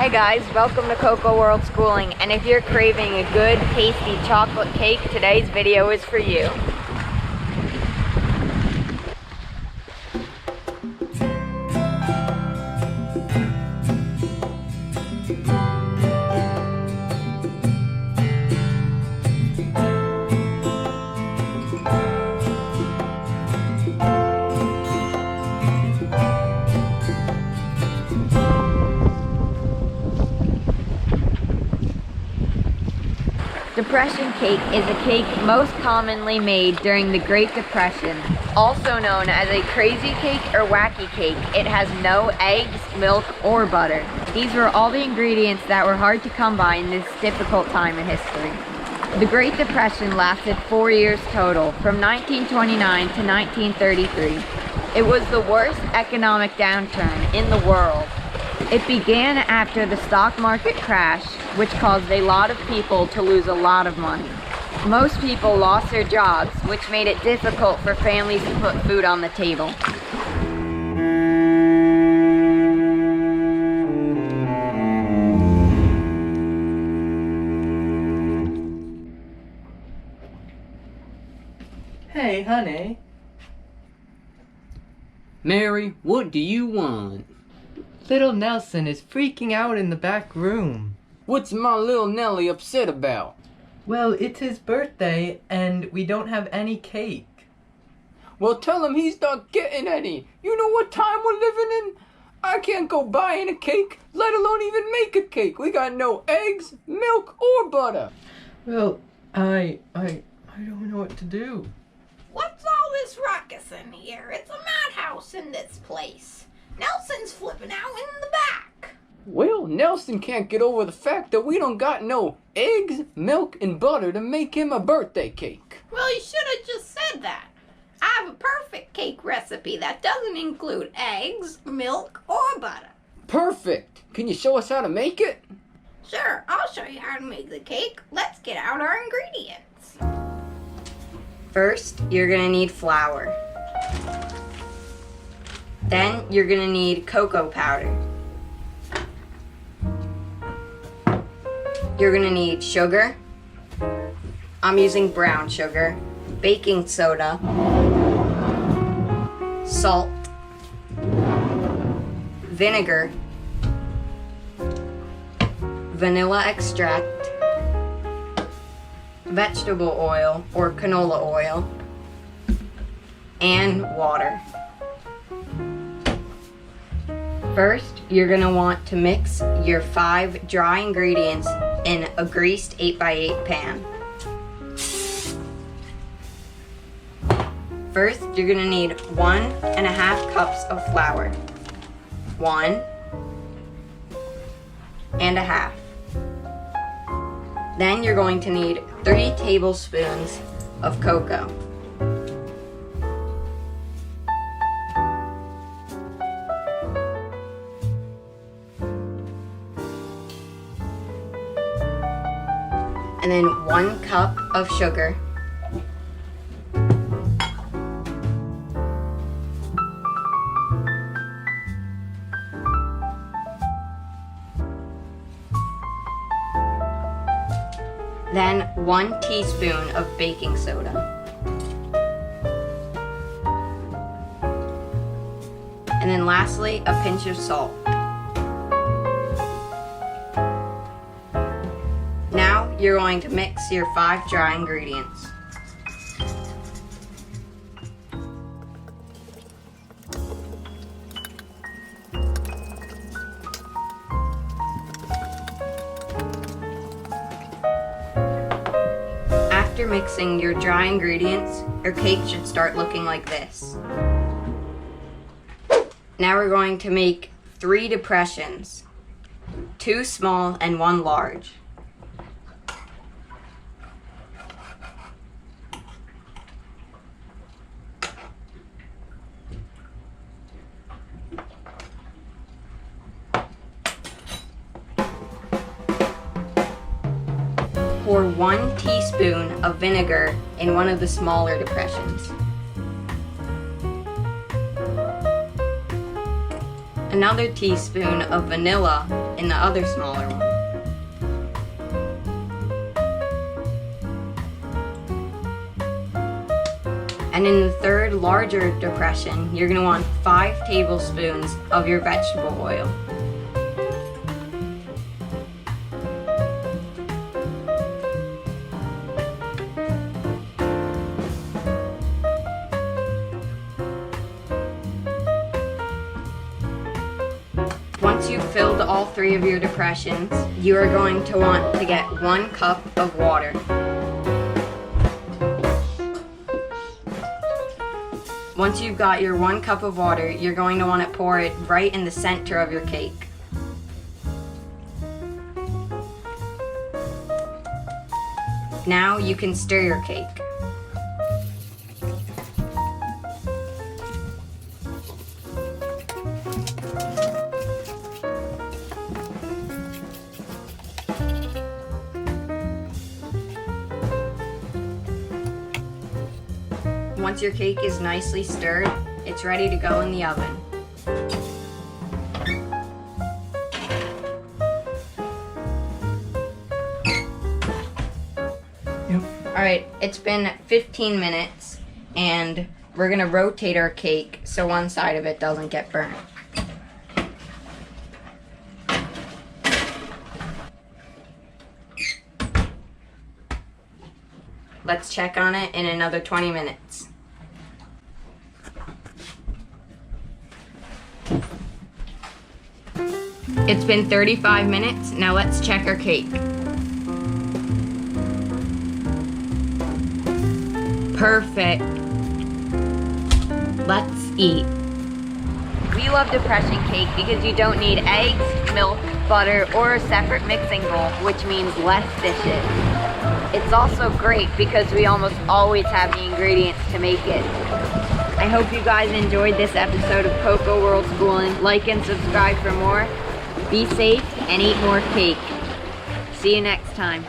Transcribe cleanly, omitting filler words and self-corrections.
Hey guys, welcome to Cocoa World Schooling, and if you're craving a good, tasty chocolate cake, today's video is for you. Depression cake is a cake most commonly made during the Great Depression. Also known as a crazy cake or wacky cake, it has no eggs, milk, or butter. These were all the ingredients that were hard to come by in this difficult time in history. The Great Depression lasted 4 years total, from 1929 to 1933. It was the worst economic downturn in the world. It began after the stock market crash, which caused a lot of people to lose a lot of money. Most people lost their jobs, which made it difficult for families to put food on the table. Hey, honey. Mary, what do you want? Little Nelson is freaking out in the back room. What's my little Nelly upset about? Well, it's his birthday, and we don't have any cake. Well, tell him he's not getting any. You know what time we're living in? I can't go buying a cake, let alone even make a cake. We got no eggs, milk, or butter. Well, I don't know what to do. What's all this ruckus in here? It's a madhouse in this place. Nelson's flipping out in the back. Well, Nelson can't get over the fact that we don't got no eggs, milk, and butter to make him a birthday cake. Well, you should have just said that. I have a perfect cake recipe that doesn't include eggs, milk, or butter. Perfect. Can you show us how to make it? Sure, I'll show you how to make the cake. Let's get out our ingredients. First, you're gonna need flour. Then, you're gonna need cocoa powder. You're gonna need sugar. I'm using brown sugar, baking soda, salt, vinegar, vanilla extract, vegetable oil or canola oil, and water. First, you're going to want to mix your 5 dry ingredients in a greased 8x8 pan. First, you're going to need 1.5 cups of flour. 1.5. Then you're going to need 3 tablespoons of cocoa. And then 1 cup of sugar. Then 1 teaspoon of baking soda. And then lastly, a pinch of salt. Now you're going to mix your 5 dry ingredients. After mixing your dry ingredients, your cake should start looking like this. Now we're going to make 3 depressions, 2 small and 1 large. Pour 1 teaspoon of vinegar in one of the smaller depressions. Another teaspoon of vanilla in the other smaller one. And in the third larger depression, you're gonna want 5 tablespoons of your vegetable oil. Once you've filled all 3 of your depressions, you are going to want to get 1 cup of water. Once you've got your 1 cup of water, you're going to want to pour it right in the center of your cake. Now you can stir your cake. Once your cake is nicely stirred, it's ready to go in the oven. Alright, it's been 15 minutes and we're gonna rotate our cake so one side of it doesn't get burnt. Let's check on it in another 20 minutes. It's been 35 minutes, now let's check our cake. Perfect. Let's eat. We love depression cake because you don't need eggs, milk, butter, or a separate mixing bowl, which means less dishes. It's also great because we almost always have the ingredients to make it. I hope you guys enjoyed this episode of Cocoa World Schoolin'. Like and subscribe for more. Be safe and eat more cake. See you next time.